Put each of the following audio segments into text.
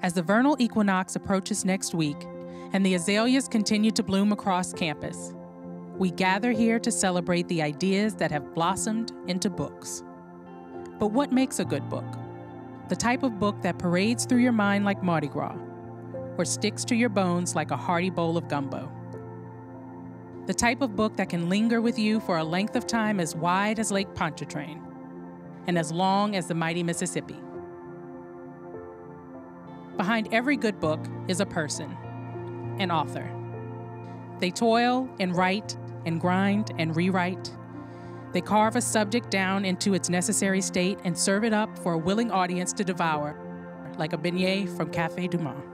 As the vernal equinox approaches next week and the azaleas continue to bloom across campus, we gather here to celebrate the ideas that have blossomed into books. But what makes a good book? The type of book that parades through your mind like Mardi Gras, or sticks to your bones like a hearty bowl of gumbo. The type of book that can linger with you for a length of time as wide as Lake Pontchartrain and as long as the mighty Mississippi. Behind every good book is a person, an author. They toil and write and grind and rewrite. They carve a subject down into its necessary state and serve it up for a willing audience to devour, like a beignet from Café du Monde.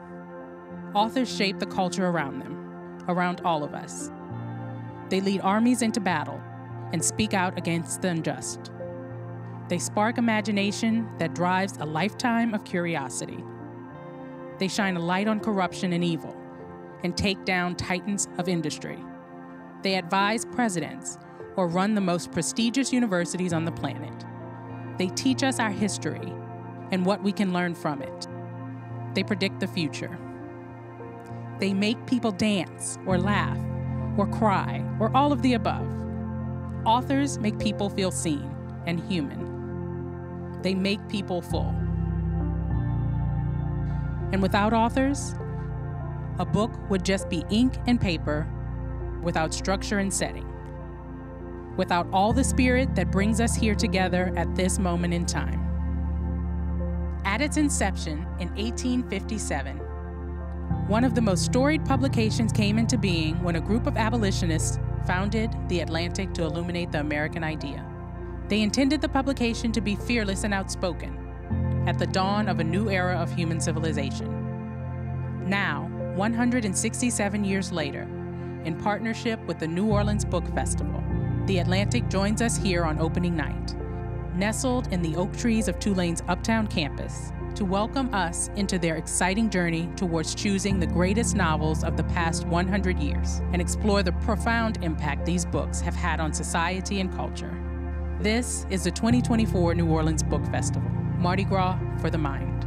Authors shape the culture around them, around all of us. They lead armies into battle and speak out against the unjust. They spark imagination that drives a lifetime of curiosity. They shine a light on corruption and evil and take down titans of industry. They advise presidents or run the most prestigious universities on the planet. They teach us our history and what we can learn from it. They predict the future. They make people dance or laugh or cry or all of the above. Authors make people feel seen and human. They make people full. And without authors, a book would just be ink and paper without structure and setting, without all the spirit that brings us here together at this moment in time. At its inception in 1857, one of the most storied publications came into being when a group of abolitionists founded The Atlantic to illuminate the American idea. They intended the publication to be fearless and outspoken at the dawn of a new era of human civilization. Now, 167 years later, in partnership with the New Orleans Book Festival, The Atlantic joins us here on opening night, nestled in the oak trees of Tulane's Uptown campus, to welcome us into their exciting journey towards choosing the greatest novels of the past 100 years and explore the profound impact these books have had on society and culture. This is the 2024 New Orleans Book Festival, Mardi Gras for the Mind.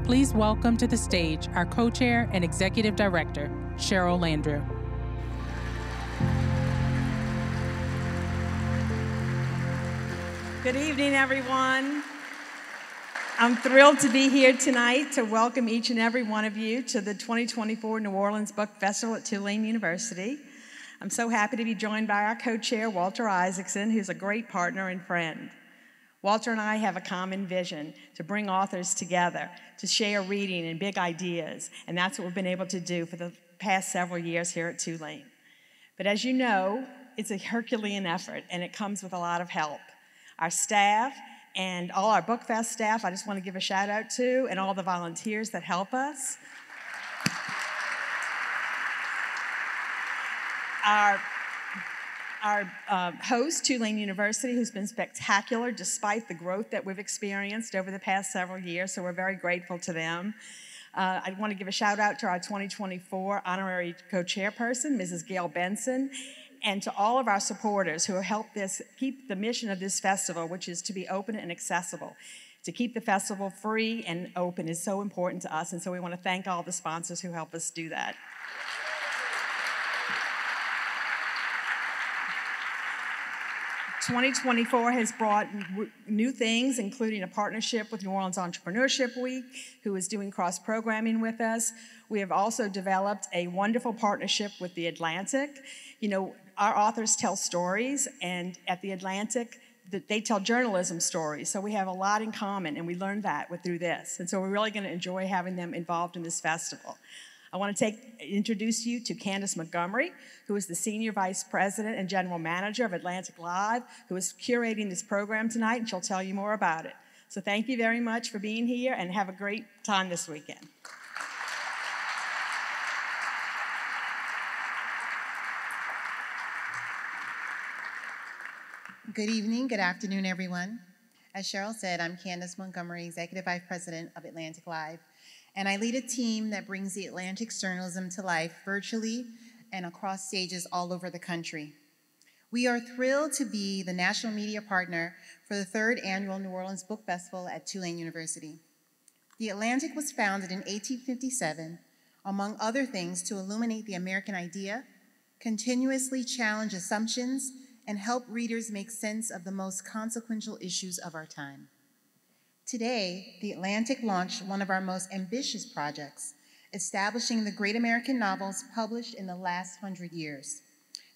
Please welcome to the stage our co-chair and executive director, Cheryl Landrieu. Good evening, everyone. I'm thrilled to be here tonight to welcome each and every one of you to the 2024 New Orleans Book Festival at Tulane University. I'm so happy to be joined by our co-chair, Walter Isaacson, who's a great partner and friend. Walter and I have a common vision to bring authors together, to share reading and big ideas, and that's what we've been able to do for the past several years here at Tulane. But as you know, it's a Herculean effort, and it comes with a lot of help. Our staff and all our Book Fest staff, I just want to give a shout out to, and all the volunteers that help us. Our host, Tulane University, who's been spectacular despite the growth that we've experienced over the past several years, so we're very grateful to them. I want to give a shout out to our 2024 honorary co-chairperson, Mrs. Gail Benson, and to all of our supporters who have helped keep the mission of this festival, which is to be open and accessible. To keep the festival free and open is so important to us, and so we want to thank all the sponsors who help us do that. '24 has brought new things, including a partnership with New Orleans Entrepreneurship Week, who is doing cross-programming with us. We have also developed a wonderful partnership with The Atlantic. You know, our authors tell stories, and at The Atlantic, they tell journalism stories. So we have a lot in common, and we learned that through this. And so we're really going to enjoy having them involved in this festival. I want to introduce you to Candace Montgomery, who is the Senior Vice President and General Manager of Atlantic Live, who is curating this program tonight, and she'll tell you more about it. So thank you very much for being here, and have a great time this weekend. Good evening, good afternoon, everyone. As Cheryl said, I'm Candace Montgomery, Executive Vice President of Atlantic Live, and I lead a team that brings the Atlantic's journalism to life virtually and across stages all over the country. We are thrilled to be the national media partner for the 3rd annual New Orleans Book Festival at Tulane University. The Atlantic was founded in 1857, among other things, to illuminate the American idea, continuously challenge assumptions, and help readers make sense of the most consequential issues of our time. Today, the Atlantic launched one of our most ambitious projects, establishing the great American novels published in the last 100 years.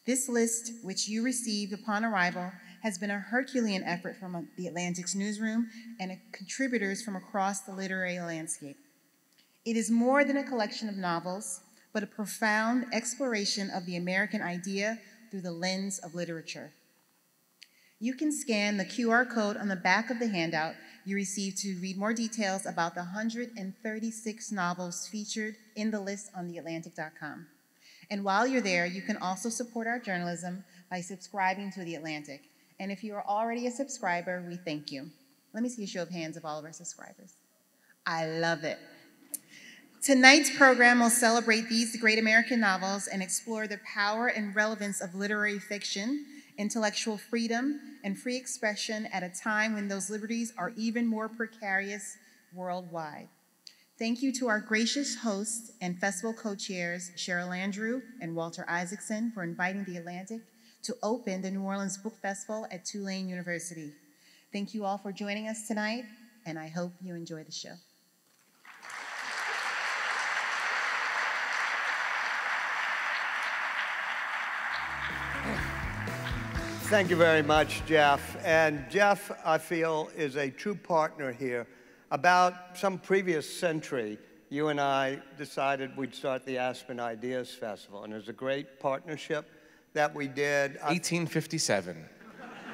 This list, which you received upon arrival, has been a Herculean effort from the Atlantic's newsroom and contributors from across the literary landscape. It is more than a collection of novels, but a profound exploration of the American idea through the lens of literature. You can scan the QR code on the back of the handout you received to read more details about the 136 novels featured in the list on theatlantic.com. And while you're there, you can also support our journalism by subscribing to The Atlantic. And if you are already a subscriber, we thank you. Let me see a show of hands of all of our subscribers. I love it. Tonight's program will celebrate these great American novels and explore the power and relevance of literary fiction, intellectual freedom, and free expression at a time when those liberties are even more precarious worldwide. Thank you to our gracious hosts and festival co-chairs, Cheryl Andrew and Walter Isaacson, for inviting The Atlantic to open the New Orleans Book Festival at Tulane University. Thank you all for joining us tonight, and I hope you enjoy the show. Thank you very much, Jeff. And Jeff, I feel, is a true partner here. About some previous century, you and I decided we'd start the Aspen Ideas Festival, and it was a great partnership that we did. 1857.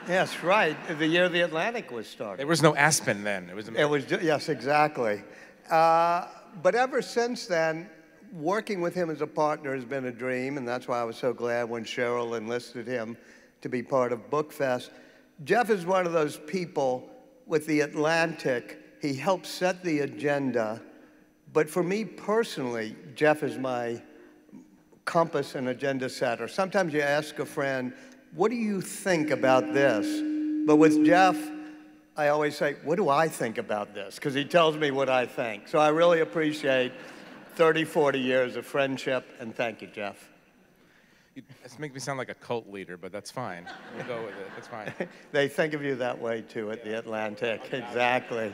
Yes, right, the year the Atlantic was started. There was no Aspen then. Yes, exactly. But ever since then, working with him as a partner has been a dream, and that's why I was so glad when Cheryl enlisted him to be part of BookFest. Jeff is one of those people with the Atlantic. He helps set the agenda, but for me personally, Jeff is my compass and agenda setter. Sometimes you ask a friend, what do you think about this? But with Jeff, I always say, what do I think about this? Because he tells me what I think. So I really appreciate 30, 40 years of friendship, and thank you, Jeff. This makes me sound like a cult leader, but that's fine. We'll go with it. That's fine. They think of you that way, too, at the Atlantic. Exactly.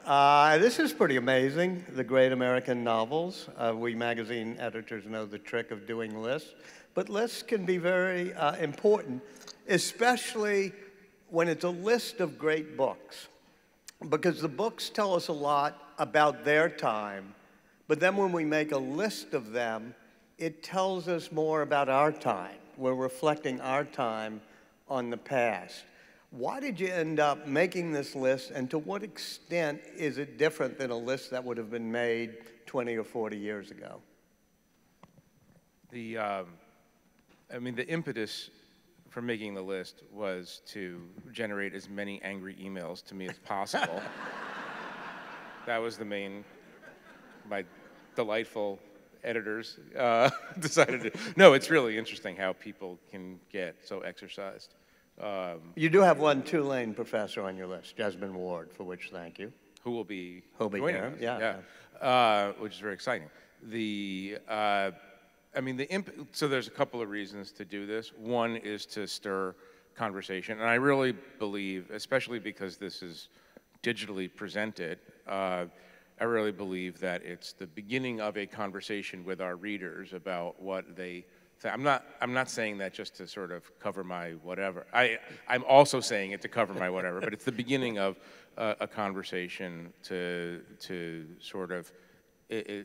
This is pretty amazing, the great American novels. We magazine editors know the trick of doing lists. But lists can be very important, especially when it's a list of great books. Because the books tell us a lot about their time. But then when we make a list of them, it tells us more about our time. We're reflecting our time on the past. Why did you end up making this list, and to what extent is it different than a list that would have been made 20 or 40 years ago? The impetus for making the list was to generate as many angry emails to me as possible. That was my delightful editors decided to. No, it's really interesting how people can get so exercised. You do have one Tulane professor on your list, Jasmine Ward, for which thank you. Who will be joining us. Yeah. Which is very exciting. So there's a couple of reasons to do this. One is to stir conversation, and I really believe, especially because this is digitally presented, I really believe that it's the beginning of a conversation with our readers about what they think. I'm not saying that just to sort of cover my whatever. I'm also saying it to cover my whatever, but it's the beginning of a conversation to sort of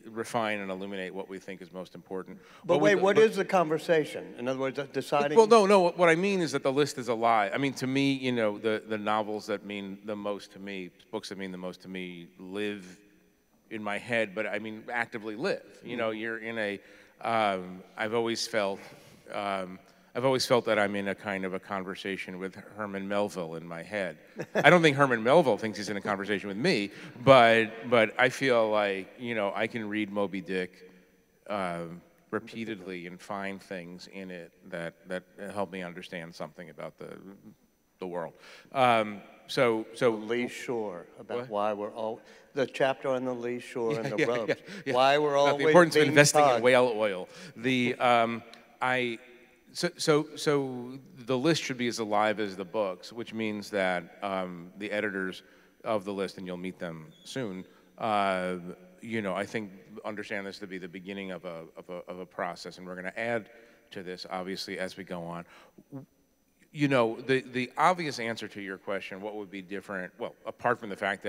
refine and illuminate what we think is most important. But wait, what is the conversation? In other words, deciding? Well, no. What I mean is that the list is a lie. I mean, to me, the novels that mean the most to me, books that mean the most to me, live in my head, but I mean actively live. You're in a. I've always felt that I'm in a kind of a conversation with Herman Melville in my head. I don't think Herman Melville thinks he's in a conversation with me, but I feel like I can read Moby Dick repeatedly and find things in it that help me understand something about the world. The lee shore, about What? why we're all, the chapter on the lee shore and the ropes. Yeah. Why we're About always the importance of being investing in tugged. whale oil. So the list should be as alive as the books, which means that the editors of the list, and you'll meet them soon, I think understand this to be the beginning of a process, and we're going to add to this obviously as we go on. The obvious answer to your question, what would be different? Well, apart from the fact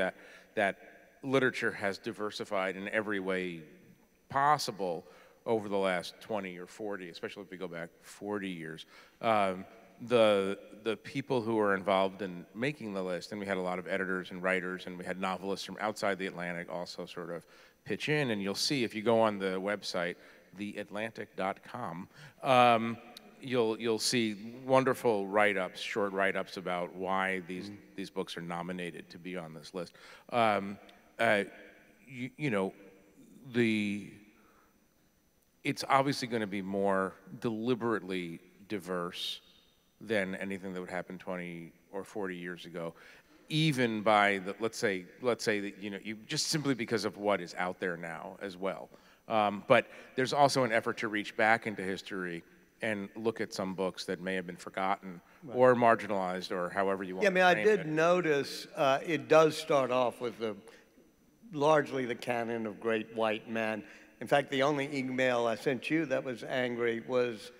that literature has diversified in every way possible over the last 20 or 40, especially if we go back 40 years. The people who are involved in making the list, and we had a lot of editors and writers, and we had novelists from outside the Atlantic also sort of pitch in, and you'll see if you go on the website, theatlantic.com, you'll see wonderful write-ups, short write-ups about why these books are nominated to be on this list. It's obviously going to be more deliberately diverse than anything that would happen 20 or 40 years ago, even by the, let's say that, you just simply because of what is out there now as well. But there's also an effort to reach back into history and look at some books that may have been forgotten or marginalized or however you want to frame it. I did notice it does start off with largely the canon of great white men. In fact, the only email I sent you that was angry was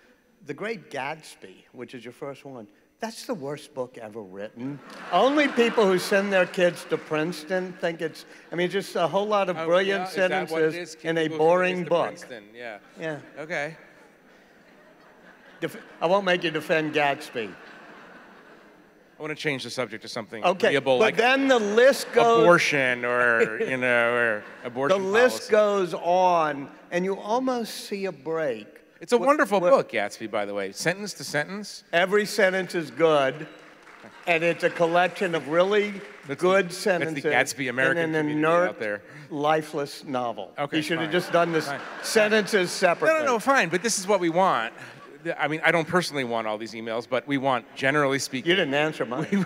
The Great Gatsby, which is your first one. That's the worst book ever written. Only people who send their kids to Princeton think it's, just a whole lot of brilliant sentences in a boring book. Princeton, yeah. Yeah. Okay. I won't make you defend Gatsby. I want to change the subject to something Okay, agreeable, but like then the list goes... abortion or, or abortion The list policy. goes on, and you almost see a break. It's a wonderful book, Gatsby, by the way. Sentence to sentence. Every sentence is good, and it's a collection of really good sentences. That's the Gatsby American in an community inert, out there. lifeless novel. Okay, You should have fine. just done the sentences separately. No, fine, but this is what we want. I don't personally want all these emails, but we want, generally speaking... You didn't answer mine.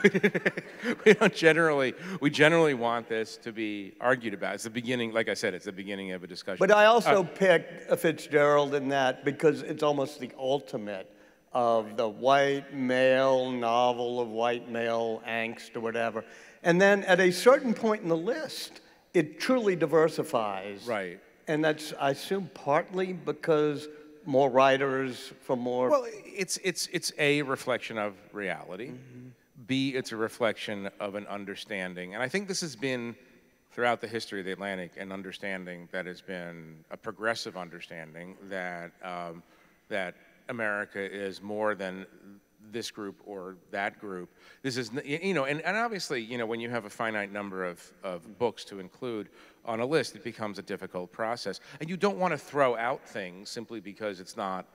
we generally want this to be argued about. It's the beginning, like I said, it's the beginning of a discussion. But I also picked a Fitzgerald in that because it's almost the ultimate of the white male novel of white male angst or whatever. And then at a certain point in the list, it truly diversifies. Right. And that's, I assume, partly because more writers from more... Well, it's A, reflection of reality. Mm-hmm. B, it's a reflection of an understanding. And I think this has been, throughout the history of the Atlantic, an understanding that has been a progressive understanding that, that America is more than this group or that group. This is, and obviously, when you have a finite number of books to include on a list, it becomes a difficult process. And you don't want to throw out things simply because it's not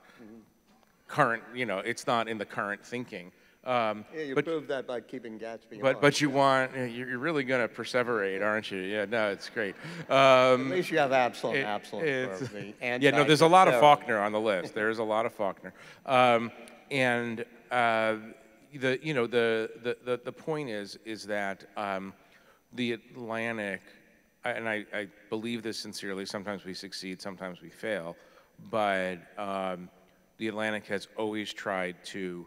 current, it's not in the current thinking. Yeah, you proved that by keeping Gatsby on. But you're really going to perseverate, aren't you? Yeah, no, it's great. At least you have Absalom for the anti. Yeah, no, there's a lot of Faulkner on the list. There's a lot of Faulkner. And the point is that the Atlantic, and I believe this sincerely, sometimes we succeed, sometimes we fail, but the Atlantic has always tried to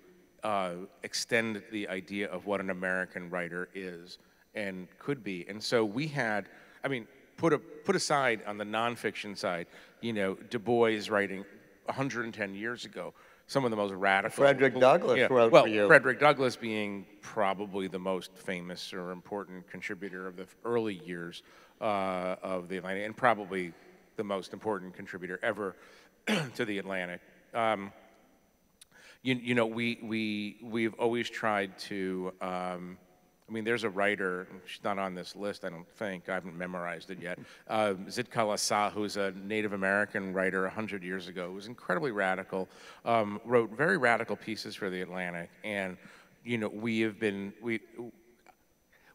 extend the idea of what an American writer is and could be. And so we had, put aside on the nonfiction side, Du Bois writing 110 years ago, some of the most radical. Frederick Douglass wrote for you. Frederick Douglass being probably the most famous or important contributor of the early years of the Atlantic, and probably the most important contributor ever to the Atlantic. We've always tried to. There's a writer, she's not on this list, I don't think, I haven't memorized it yet, Zitka Lassa, who's a Native American writer 100 years ago, who was incredibly radical, wrote very radical pieces for the Atlantic, and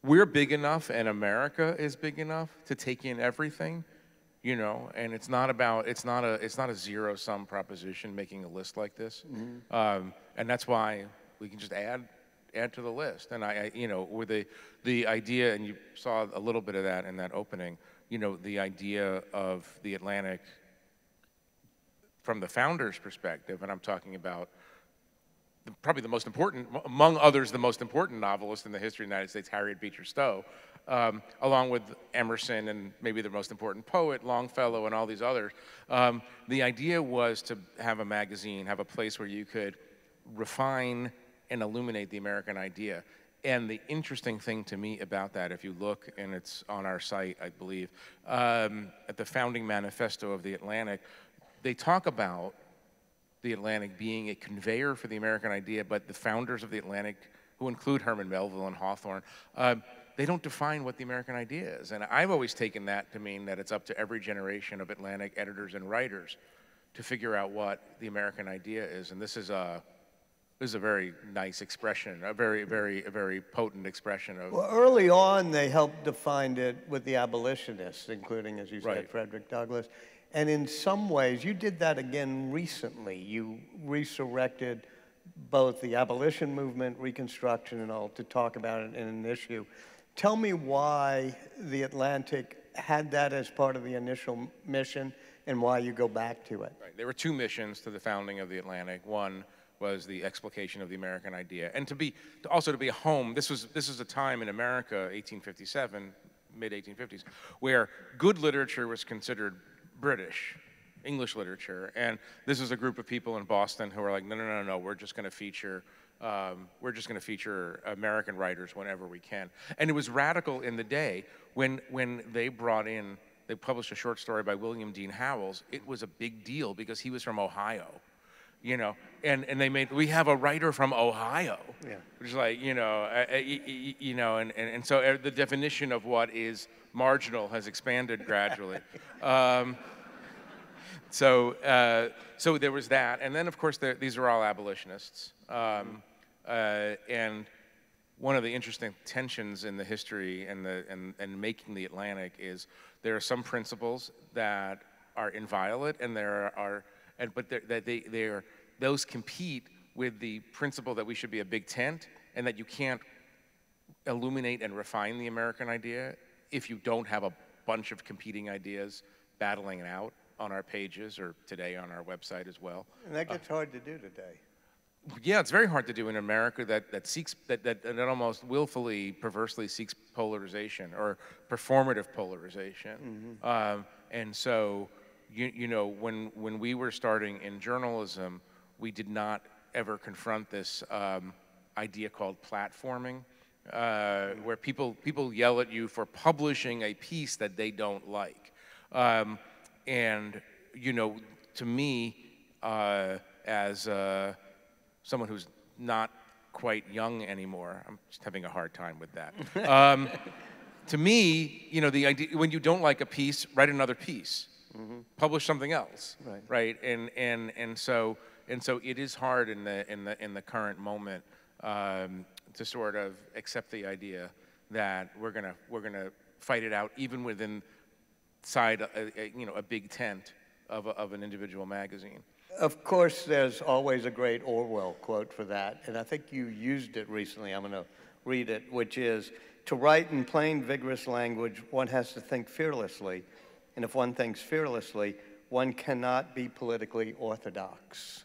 we're big enough, and America is big enough to take in everything, and it's not a zero-sum proposition making a list like this, and that's why we can just add add to the list. And with the idea, and you saw a little bit of that in that opening, the idea of the Atlantic from the founder's perspective, and I'm talking about probably the most important, among others, the most important novelist in the history of the United States, Harriet Beecher Stowe, along with Emerson and maybe the most important poet, Longfellow, and all these others. The idea was to have a magazine, have a place where you could refine and illuminate the American idea. And the interesting thing to me about that, if you look, and it's on our site, I believe, at the founding manifesto of the Atlantic, they talk about the Atlantic being a conveyor for the American idea, but the founders of the Atlantic, who include Herman Melville and Hawthorne, they don't define what the American idea is. And I've always taken that to mean that it's up to every generation of Atlantic editors and writers to figure out what the American idea is. And this is a very nice expression, a very potent expression of. Well, early on, they helped define it with the abolitionists, including, as you said, Right. Frederick Douglass. And in some ways, you did that again recently. You resurrected both the abolition movement, Reconstruction, and all to talk about it in an issue. Tell me why the Atlantic had that as part of the initial mission and why you go back to it. Right. There were two missions to the founding of the Atlantic. One was the explication of the American idea, and to be a home. This was a time in America, 1857, mid 1850s, where good literature was considered British, English literature, and this is a group of people in Boston who are like, no, we're just going to feature American writers whenever we can. And it was radical in the day when they published a short story by William Dean Howells. It was a big deal because he was from Ohio, and we have a writer from Ohio, Yeah. which is like, and so the definition of what is marginal has expanded gradually. So there was that, and then of course these are all abolitionists, and one of the interesting tensions in the history and making the Atlantic is there are some principles that are inviolate, and those compete with the principle that we should be a big tent, and that you can't illuminate and refine the American idea if you don't have a bunch of competing ideas battling it out on our pages, or today on our website as well. And that gets hard to do today. Yeah, it's very hard to do in America that almost willfully, perversely seeks polarization or performative polarization. Mm-hmm. And so, when we were starting in journalism, we did not ever confront this idea called platforming, where people yell at you for publishing a piece that they don't like. And, to me, as someone who's not quite young anymore, I'm just having a hard time with that. To me, the idea, when you don't like a piece, write another piece, mm-hmm. Publish something else, right? And so it is hard in the current moment to sort of accept the idea that we're gonna fight it out even within a big tent of an individual magazine. Of course, there's always a great Orwell quote for that, and I think you used it recently. I'm going to read it, which is, "To write in plain, vigorous language, one has to think fearlessly, and if one thinks fearlessly, one cannot be politically orthodox."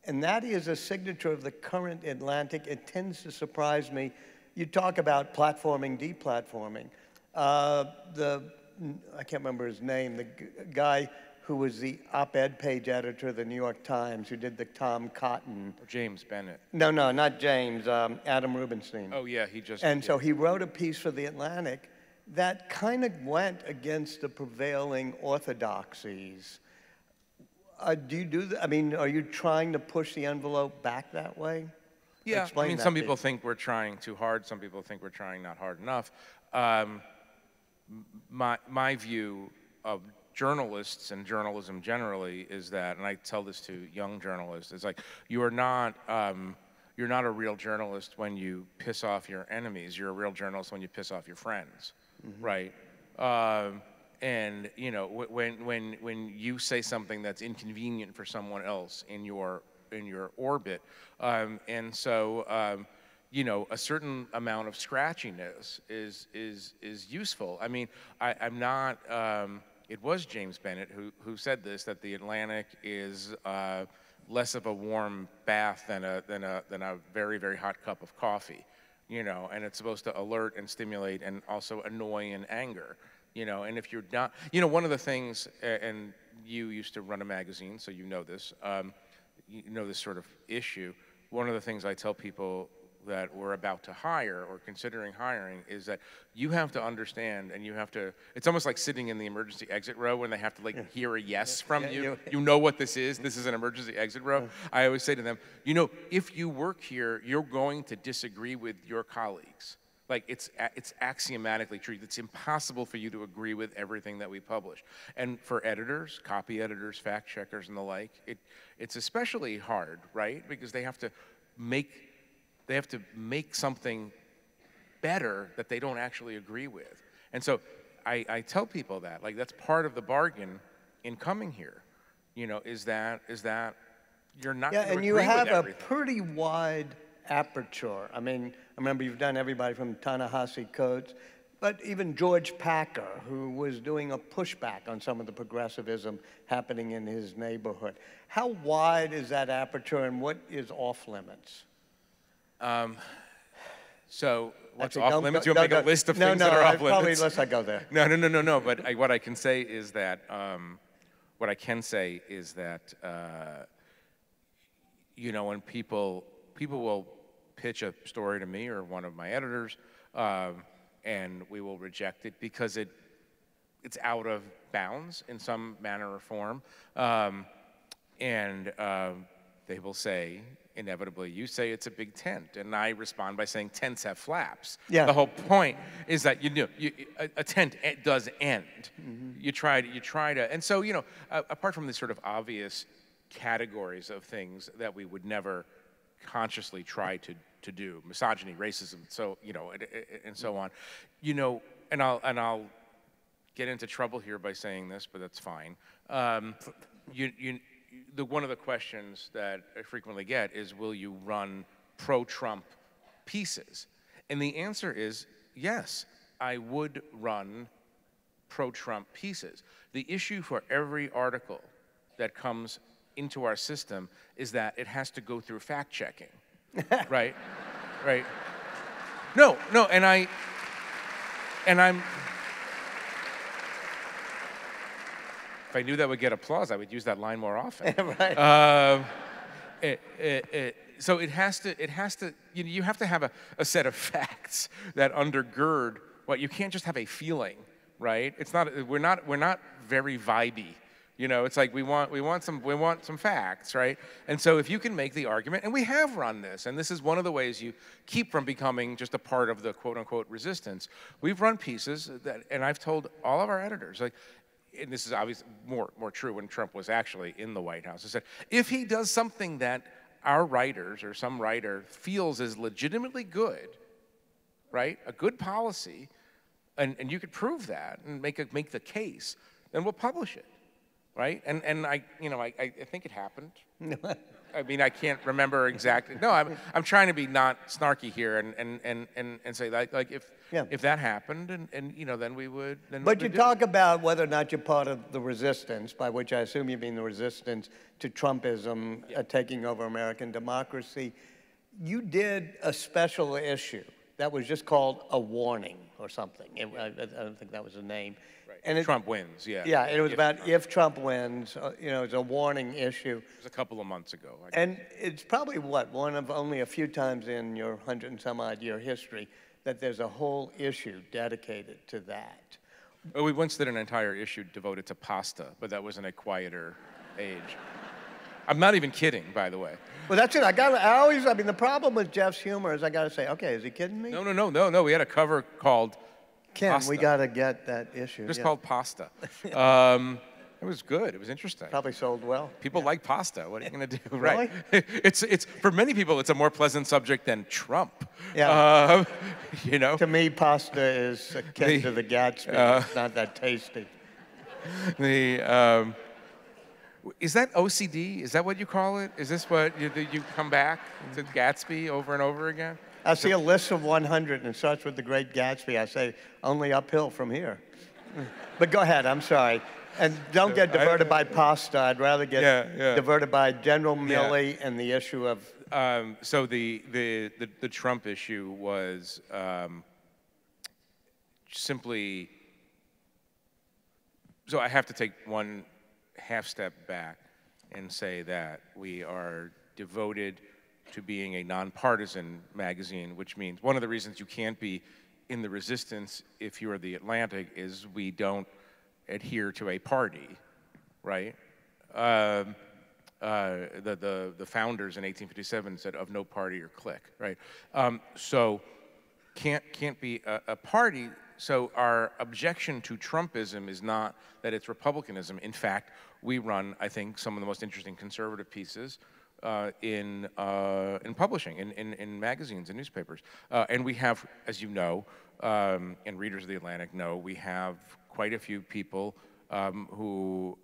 And that is a signature of the current Atlantic. It tends to surprise me. You talk about platforming, deplatforming. I can't remember his name, the guy who was the op-ed page editor of the New York Times, who did the Tom Cotton. James Bennett. No, not James, Adam Rubinstein. Oh yeah, he just. And so he wrote a piece for the Atlantic that kind of went against the prevailing orthodoxies. Do you do that? I mean, are you trying to push the envelope back that way? Yeah, Explain I mean, that some bit. people think we're trying too hard. Some people think we're trying not hard enough. My view of journalists and journalism generally is that, and I tell this to young journalists, it's like you're not a real journalist when you piss off your enemies. You're a real journalist when you piss off your friends, mm-hmm. right? And when you say something that's inconvenient for someone else in your orbit, and so you know, a certain amount of scratchiness is useful. I mean, I'm not. It was James Bennett who said this, that the Atlantic is less of a warm bath than a very, very hot cup of coffee, you know, and it's supposed to alert and stimulate and also annoy and anger, you know, and if you're not, you know, one of the things, and you used to run a magazine, so you know this sort of issue. One of the things I tell people that we're about to hire or considering hiring is that you have to understand, and you have to, it's almost like sitting in the emergency exit row when they have to like hear a yes from you. You know what this is an emergency exit row. I always say to them, you know, if you work here, you're going to disagree with your colleagues. Like it's axiomatically true. It's impossible for you to agree with everything that we publish. And for editors, copy editors, fact checkers and the like, it's especially hard, right? Because they have to make something better that they don't actually agree with. And so I tell people that, like, that's part of the bargain in coming here, you know, is that you're not going to agree with everything. Yeah, and you have a pretty wide aperture. I mean, I remember you've done everybody from Ta-Nehisi Coates, but even George Packer, who was doing a pushback on some of the progressivism happening in his neighborhood. How wide is that aperture, and what is off limits? So what's off limits? You'll make a list of things that are off limits? Probably unless I go there. No. But what I can say is that, you know, when people will pitch a story to me or one of my editors, and we will reject it because it's out of bounds in some manner or form, and they will say, inevitably, you say it's a big tent, and I respond by saying tents have flaps. Yeah. The whole point is that a tent does end. Mm-hmm. You try to, and so, you know, apart from the sort of obvious categories of things that we would never consciously try to do, misogyny, racism, so, you know, and so on, you know, and I'll get into trouble here by saying this, but that's fine. One of the questions that I frequently get is, will you run pro-Trump pieces? And the answer is yes, I would run pro-Trump pieces. The issue for every article that comes into our system is that it has to go through fact-checking, right? Right. No, and I'm, if I knew that would get applause, I would use that line more often. Right. So it has to, you have to have a set of facts that undergird what, you can't just have a feeling, right? It's not, we're not very vibey. You know, it's like we want some facts, right? And so if you can make the argument, and we have run this, and this is one of the ways you keep from becoming just a part of the quote-unquote resistance. We've run pieces that, and I've told all of our editors, like, and this is obviously more true when Trump was actually in the White House, I said, if he does something that our writers or some writer feels is legitimately good, right, a good policy, and you could prove that and make the case, then we'll publish it. Right, and I think it happened. I mean, I can't remember exactly. No, I'm trying to be not snarky here and say like if that happened and you know, then we would. But you talk about whether or not you're part of the resistance, by which I assume you mean the resistance to Trumpism taking over American democracy. You did a special issue that was just called A Warning or something. I don't think that was the name. And Trump wins, yeah. Yeah, it was about if Trump wins, you know, it's a warning issue. It was a couple of months ago. And it's probably, one of only a few times in your 100 and some odd year history that there's a whole issue dedicated to that. Well, we once did an entire issue devoted to pasta, but that was in a quieter age. I'm not even kidding, by the way. Well, that's it. I mean, the problem with Jeff's humor is I got to say, okay, is he kidding me? No. We had a cover called Ken, Pasta. We got to get that issue. Just yeah. called Pasta. It was good. It was interesting. Probably sold well. People like pasta. What are you going to do? Really? Right? It's for many people, it's a more pleasant subject than Trump. Yeah. You know. To me, pasta is akin to the Gatsby. It's not that tasty. Is that OCD? Is that what you call it? Is this what you come back to Gatsby over and over again? I see a list of 100 and it starts with The Great Gatsby. I say, only uphill from here. But go ahead, I'm sorry. And don't get diverted by pasta. I'd rather get diverted by General Milley and the issue of... So the Trump issue was simply... So I have to take one half step back and say that we are devoted to being a nonpartisan magazine, which means one of the reasons you can't be in the resistance if you're the Atlantic is we don't adhere to a party, right? The founders in 1857 said of no party or clique, right? So can't be a party. So our objection to Trumpism is not that it's republicanism. In fact, we run, I think, some of the most interesting conservative pieces in publishing, in magazines and newspapers. And we have, as you know, and readers of The Atlantic know, we have quite a few people who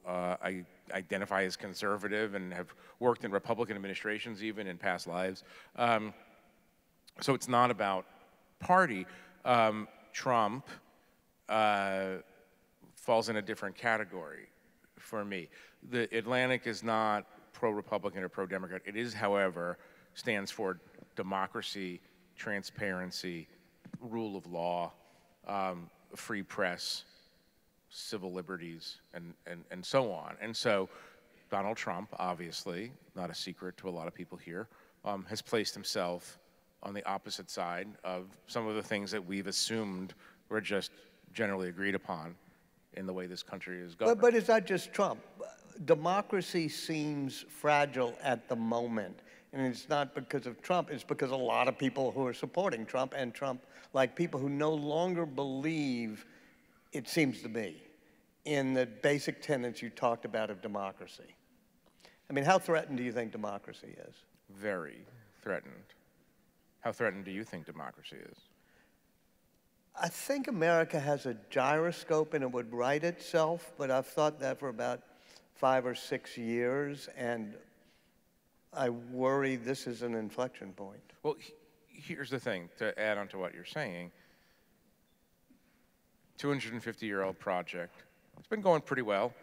identify as conservative and have worked in Republican administrations even in past lives. So it's not about party. Trump falls in a different category for me. The Atlantic is not pro-Republican or pro-Democrat. It is, however, stands for democracy, transparency, rule of law, free press, civil liberties, and so on. And so Donald Trump, obviously, not a secret to a lot of people here, has placed himself on the opposite side of some of the things that we've assumed were just generally agreed upon in the way this country is governed. But it's not just Trump. Democracy seems fragile at the moment. And it's not because of Trump, it's because a lot of people who are supporting Trump and Trump-like people who no longer believe, it seems to me, in the basic tenets you talked about of democracy. I mean, how threatened do you think democracy is? Very threatened. How threatened do you think democracy is? I think America has a gyroscope and it would right itself, but I've thought that for about 5 or 6 years, and I worry this is an inflection point. Well, here's the thing, to add on to what you're saying. 250-year-old project. It's been going pretty well.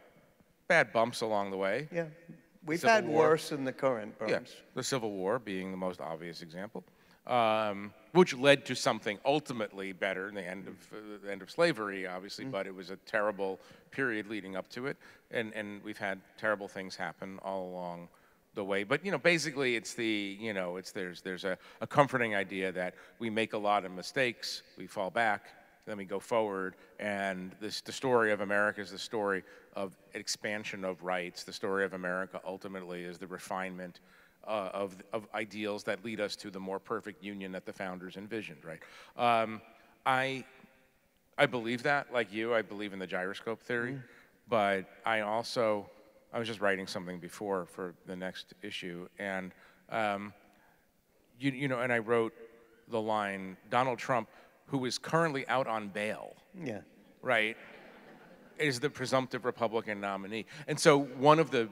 Bad bumps along the way. Yeah, we've Civil had War. worse than the current bumps. Yeah, the Civil War being the most obvious example, which led to something ultimately better, the end of slavery, obviously, but it was a terrible period leading up to it, and we've had terrible things happen all along the way. But basically, it's there's a comforting idea that we make a lot of mistakes, we fall back, then we go forward, and the story of America is the story of expansion of rights. The story of America ultimately is the refinement of ideals that lead us to the more perfect union that the founders envisioned, right? I believe that, like you, I believe in the gyroscope theory, but I was just writing something before for the next issue, and and I wrote the line, Donald Trump, who is currently out on bail, right, is the presumptive Republican nominee. And so one of the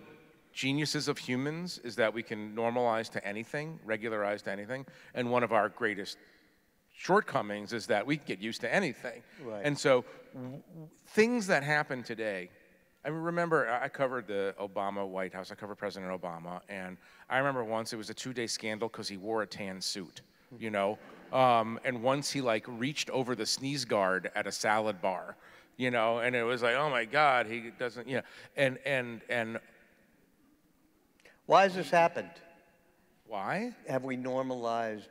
geniuses of humans is that we can normalize to anything, regularize to anything, and one of our greatest shortcomings is that we can get used to anything. Right. And so things that happen today, I remember I covered the Obama White House, I covered President Obama, and I remember once it was a 2-day scandal because he wore a tan suit, and once he reached over the sneeze guard at a salad bar, and it was like, oh my God, he doesn't, and Why has this happened? Why? Have we normalized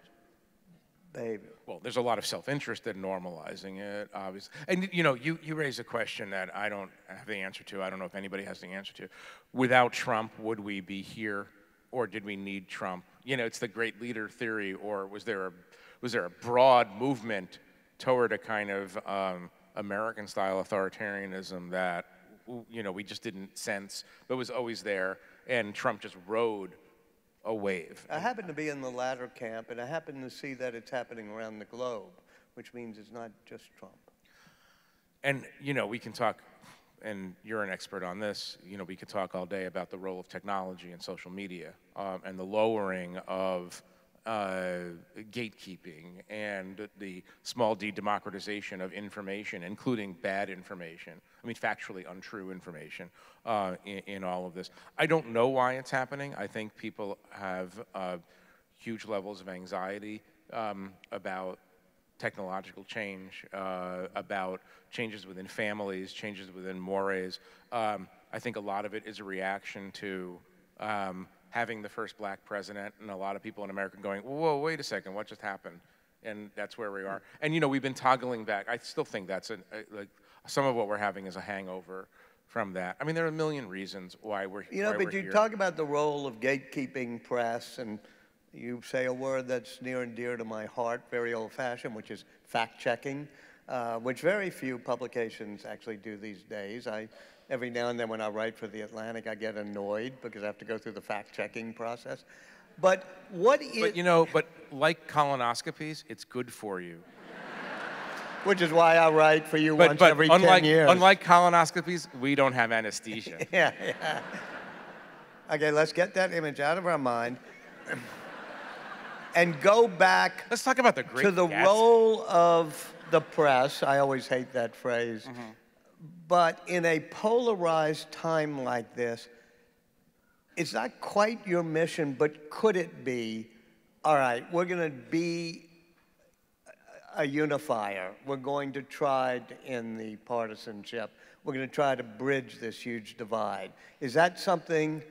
behavior? Well, there's a lot of self-interest in normalizing it, obviously. And you raise a question that I don't have the answer to. I don't know if anybody has the answer to. Without Trump, would we be here, or did we need Trump? It's the great leader theory, or was there a broad movement toward a kind of American-style authoritarianism that we just didn't sense, but was always there, and Trump just rode a wave? I happen to be in the latter camp, and I happen to see that it's happening around the globe, which means it's not just Trump. And, we can talk, and you're an expert on this, we could talk all day about the role of technology and social media, and the lowering of gatekeeping and the small d democratization of information, including bad information, I mean factually untrue information in all of this. I don't know why it's happening. I think people have huge levels of anxiety about technological change, about changes within families, changes within mores. I think a lot of it is a reaction to having the first black president, and a lot of people in America going, whoa, wait a second, what just happened? And that's where we are. And we've been toggling back. I still think that's like some of what we're having is a hangover from that. I mean, there are a million reasons why we're here. But you talk about the role of gatekeeping press, and you say a word that's near and dear to my heart, very old-fashioned, which is fact-checking, which very few publications actually do these days. Every now and then when I write for The Atlantic, I get annoyed because I have to go through the fact-checking process. But what is... But like colonoscopies, it's good for you. Which is why I write for you once every 10 years. Unlike colonoscopies, we don't have anesthesia. Yeah. Okay, let's get that image out of our mind and go back Let's talk about the Great to the role of the press. I always hate that phrase. Mm-hmm. But in a polarized time like this, it's not quite your mission, but could it be, all right, we're going to be a unifier. We're going to try to end the partisanship. We're going to try to bridge this huge divide. Is that something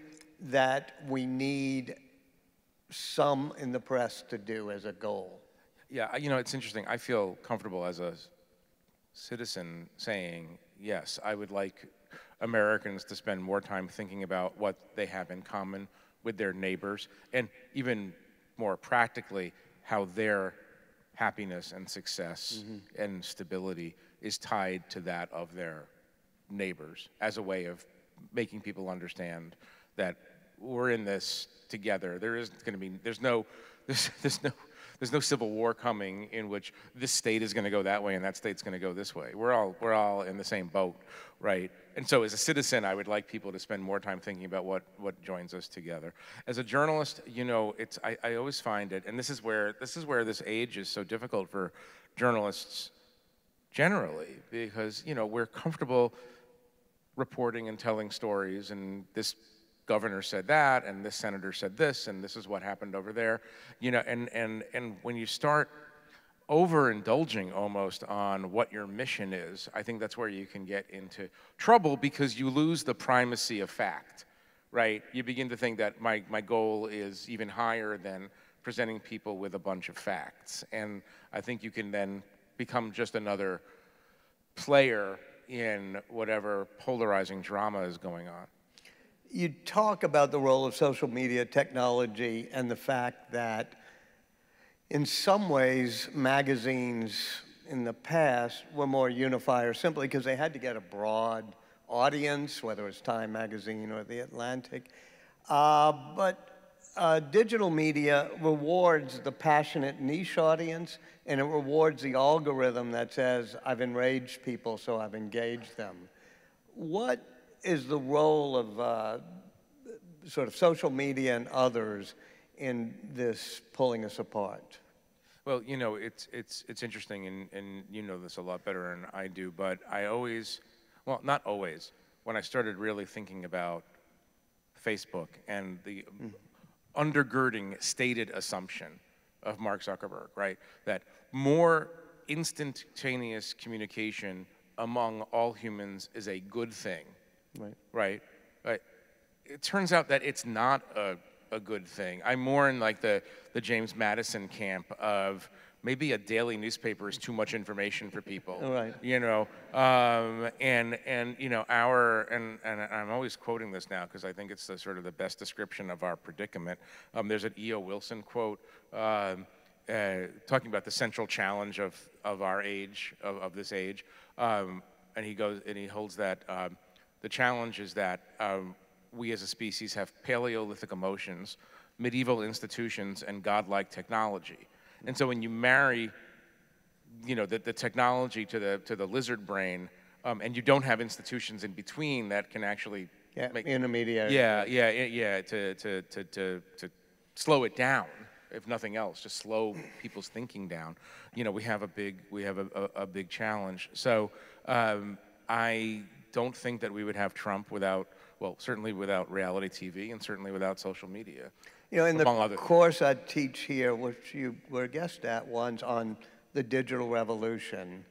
that we need some in the press to do as a goal? Yeah, it's interesting. I feel comfortable as a citizen saying, yes, I would like Americans to spend more time thinking about what they have in common with their neighbors, and even more practically, how their happiness and success and stability is tied to that of their neighbors, as a way of making people understand that we're in this together. There's no civil war coming in which this state is going to go that way and that state's going to go this way. We're all in the same boat, right? And so as a citizen, I would like people to spend more time thinking about what joins us together. As a journalist, I always find it, and this is where this age is so difficult for journalists generally, because we're comfortable reporting and telling stories, and this governor said that, and this senator said this, and this is what happened over there, and when you start overindulging almost on what your mission is, I think that's where you can get into trouble, because you lose the primacy of fact, right? You begin to think that my goal is even higher than presenting people with a bunch of facts, and I think you can then become just another player in whatever polarizing drama is going on. You talk about the role of social media technology and the fact that in some ways magazines in the past were more unifier simply because they had to get a broad audience, whether it's Time magazine or The Atlantic. But digital media rewards the passionate niche audience, and it rewards the algorithm that says, I've enraged people, so I've engaged them. What is the role of sort of social media and others in this pulling us apart? Well, it's interesting, and you know this a lot better than I do, but I always, well, not always, when I started really thinking about Facebook and the undergirding stated assumption of Mark Zuckerberg, right, that more instantaneous communication among all humans is a good thing. Right. It turns out that it's not a good thing. I'm more in like the James Madison camp of maybe a daily newspaper is too much information for people. Right. And I'm always quoting this now because I think it's the sort of the best description of our predicament. There's an E.O. Wilson quote talking about the central challenge of our age, of this age, and he holds that. The challenge is that we as a species have Paleolithic emotions, medieval institutions, and godlike technology. And so when you marry, the technology to the lizard brain, and you don't have institutions in between that can actually make intermediary. To slow it down, if nothing else, just slow people's thinking down. You know, we have a big challenge. So I don't think that we would have Trump without, well, certainly without reality TV and certainly without social media. You know, in the course I teach here, which you were a guest at once, on the digital revolution,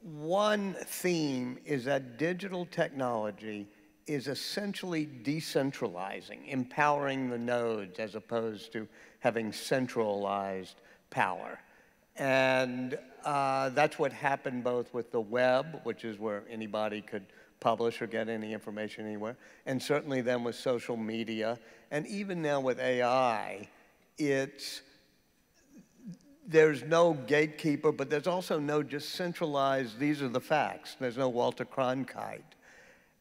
one theme is that digital technology is essentially decentralizing, empowering the nodes as opposed to having centralized power. And that's what happened both with the web, which is where anybody could publish or get any information anywhere, and certainly then with social media, and even now with AI, there's no gatekeeper, but there's also no just centralized, these are the facts. There's no Walter Cronkite.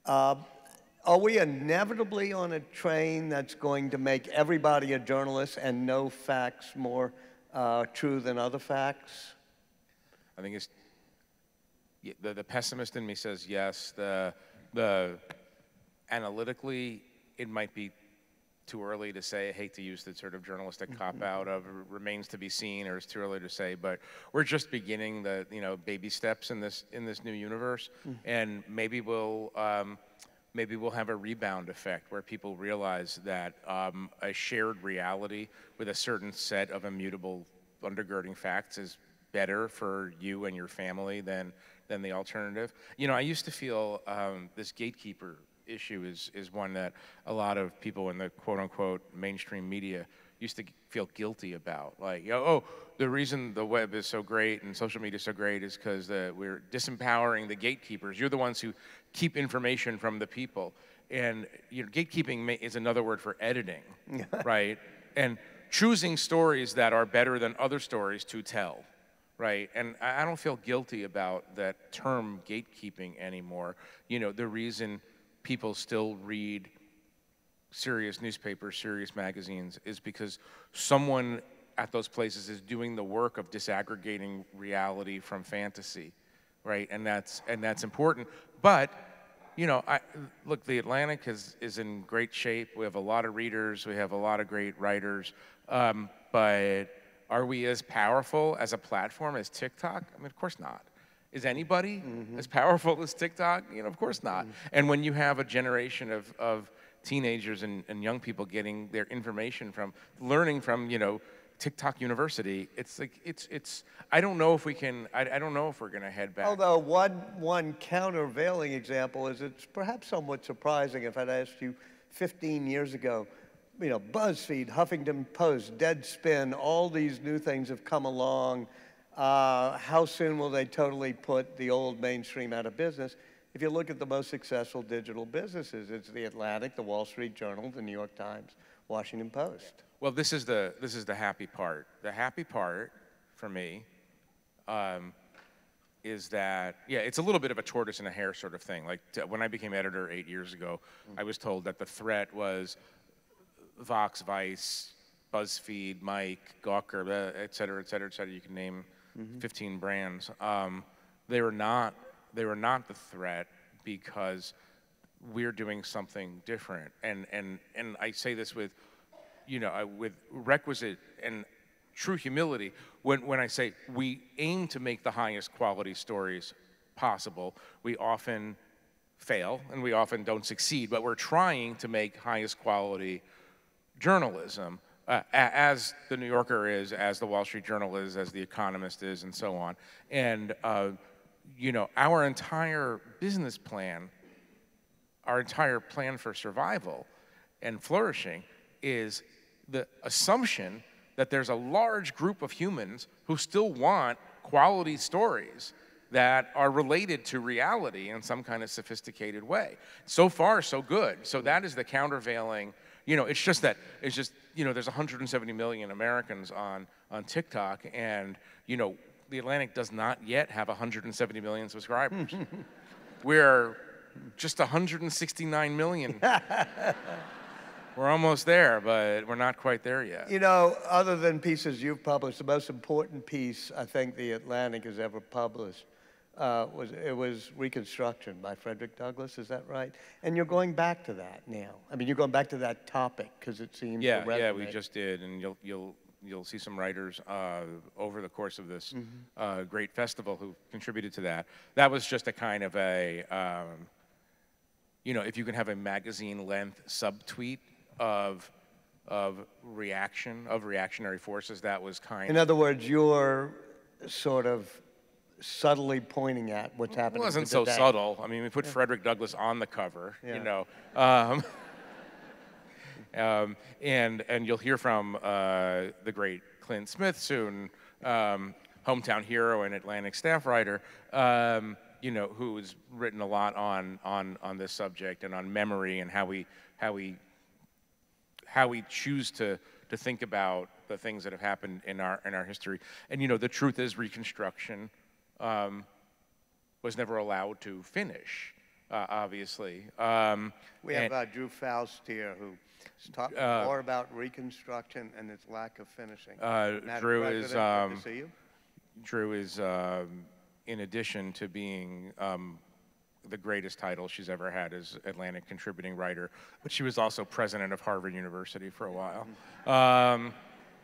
Are we inevitably on a train that's going to make everybody a journalist and no facts more true than other facts? I think it's, the pessimist in me says yes. The analytically, it might be too early to say. I hate to use the sort of journalistic cop-out of remains to be seen, or it's too early to say, but we're just beginning the, you know, baby steps in this new universe, and maybe we'll have a rebound effect where people realize that a shared reality with a certain set of immutable undergirding facts is better for you and your family than the alternative. You know, I used to feel this gatekeeper issue is one that a lot of people in the quote-unquote mainstream media used to feel guilty about. Like, you know, oh, the reason the web is so great and social media is so great is because we're disempowering the gatekeepers. You're the ones who keep information from the people. And you know, gatekeeping is another word for editing, right? And choosing stories that are better than other stories to tell. Right, and I don't feel guilty about that term gatekeeping anymore. You know, the reason people still read serious newspapers, serious magazines, is because someone at those places is doing the work of disaggregating reality from fantasy, right? And that's important. But you know, look, the Atlantic is in great shape. We have a lot of readers. We have a lot of great writers, but are we as powerful as a platform as TikTok? I mean, of course not. Is anybody as powerful as TikTok? You know, of course not. And when you have a generation of teenagers and young people getting their information learning from, you know, TikTok University, it's like, I don't know if we can, I don't know if we're gonna head back. Although one countervailing example is it's perhaps somewhat surprising if I'd asked you 15 years ago, you know, BuzzFeed, Huffington Post, Deadspin, all these new things have come along. How soon will they totally put the old mainstream out of business? If you look at the most successful digital businesses, it's the Atlantic, the Wall Street Journal, the New York Times, Washington Post. Well, this is the happy part. The happy part for me is that, yeah, it's a little bit of a tortoise and a hare sort of thing. Like when I became editor 8 years ago, I was told that the threat was Vox, Vice, BuzzFeed, Mike, Gawker, et cetera, et cetera, et cetera. You can name 15 brands. They were not the threat because we're doing something different. And I say this with, you know, with requisite and true humility when I say we aim to make the highest quality stories possible. We often fail and we often don't succeed, but we're trying to make highest quality journalism, as the New Yorker is, as the Wall Street Journal is, as the Economist is, and so on. And you know, our entire business plan, our entire plan for survival and flourishing is the assumption that there's a large group of humans who still want quality stories that are related to reality in some kind of sophisticated way. So far, so good. So that is the countervailing. You know, it's just, you know, there's 170 million Americans on TikTok, and, you know, the Atlantic does not yet have 170 million subscribers. We're just 169 million. We're almost there, but we're not quite there yet. You know, other than pieces you've published, the most important piece I think the Atlantic has ever published was Reconstruction by Frederick Douglass, is that right? And you're going back to that now. I mean, you're going back to that topic because it seems to resonate. Yeah, we just did, and you'll see some writers over the course of this great festival who contributed to that. That was just a kind of a, if you can have a magazine-length subtweet of reactionary forces, that was kind of. In other words, you're sort of subtly pointing at what's happening. It wasn't so subtle. I mean, we put Frederick Douglass on the cover, and you'll hear from the great Clint Smith soon, hometown hero and Atlantic staff writer, who's written a lot on this subject and on memory and how we choose to think about the things that have happened in our history. And the truth is, Reconstruction was never allowed to finish, obviously. We have Drew Faust here, who's talking more about Reconstruction and its lack of finishing. Drew is, good to see you. Drew is, in addition to being the greatest title she's ever had as Atlantic contributing writer, but she was also president of Harvard University for a while.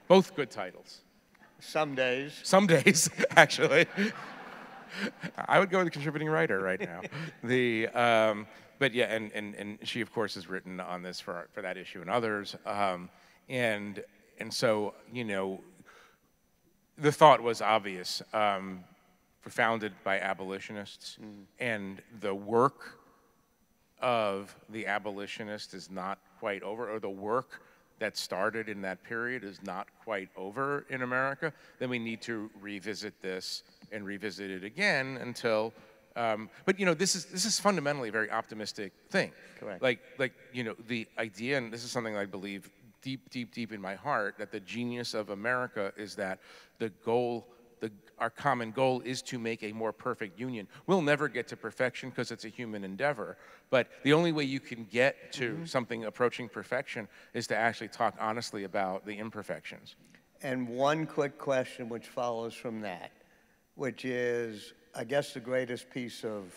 Both good titles. Some days. Some days, actually. I would go with contributing writer right now. But yeah, and she of course has written on this for that issue and others. And so the thought was obvious. Founded by abolitionists, and the work of the abolitionists is not quite over, or the work that started in that period is not quite over in America, then we need to revisit this and revisit it again until, but this is fundamentally a very optimistic thing. Correct. Like the idea, and this is something I believe deep in my heart, that the genius of America is that our common goal is to make a more perfect union. We'll never get to perfection because it's a human endeavor, but the only way you can get to something approaching perfection is to actually talk honestly about the imperfections. And one quick question which follows from that, which is, I guess the greatest piece of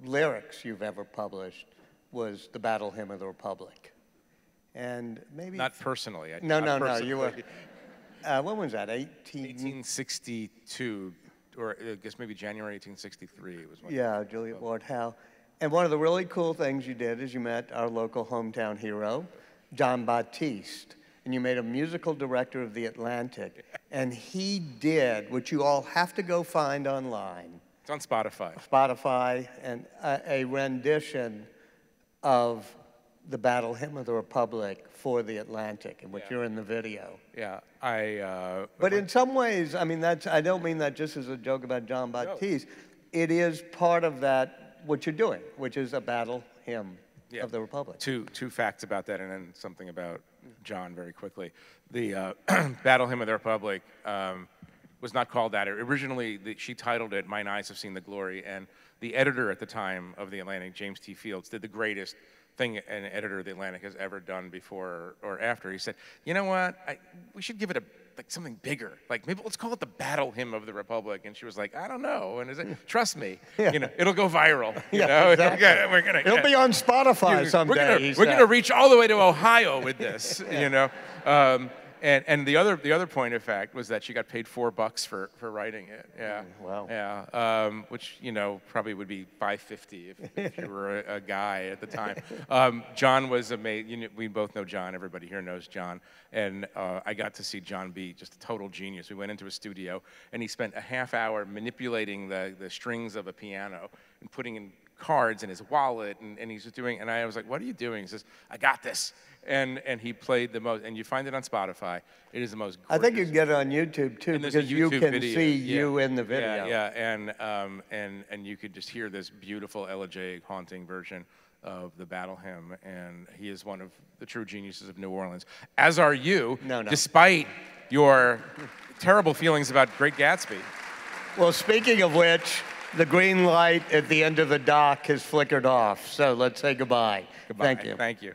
lyrics you've ever published was the Battle Hymn of the Republic. And maybe... Not personally. No, you were... when was that, 1862, or I guess maybe January 1863 it was. Yeah, Juliet Ward Howe. And one of the really cool things you did is you met our local hometown hero, John Batiste, and you made a musical director of the Atlantic. And he did what you all have to go find online. It's on Spotify. Spotify, and a rendition of the Battle Hymn of the Republic for the Atlantic, in which you're in the video. Yeah, But in some ways, I mean, I don't mean that just as a joke about John Batiste. No. It is part of that, what you're doing, which is a battle hymn of the Republic. Two facts about that, and then something about John very quickly. The Battle Hymn of the Republic was not called that. Originally, she titled it "Mine Eyes Have Seen the Glory," and the editor at the time of the Atlantic, James T. Fields, did the greatest thing an editor of the Atlantic has ever done before or after. He said, you know what, we should give it something bigger. Like, maybe let's call it the Battle Hymn of the Republic. And she was like, I don't know. And trust me, it'll go viral. Exactly. It'll be on Spotify someday. We're gonna reach all the way to Ohio with this, And the other point of fact was that she got paid $4 for writing it. Yeah. Wow. Yeah. Which probably would be $5.50 if you were a guy at the time. John was amazing. We both know John. Everybody here knows John. And I got to see John be just a total genius. We went into a studio and he spent a half hour manipulating the strings of a piano and putting in cards in his wallet, and he's just doing, and I was like, what are you doing? He says, I got this. And he played the most, and you find it on Spotify. It is the most gorgeous. I think you can get it on YouTube too, because you can see you in the video. And you could just hear this beautiful elegiac, haunting version of the Battle Hymn, and he is one of the true geniuses of New Orleans, as are you, despite your terrible feelings about Great Gatsby. Well, speaking of which, the green light at the end of the dock has flickered off, so let's say goodbye. Goodbye. Thank you. Thank you.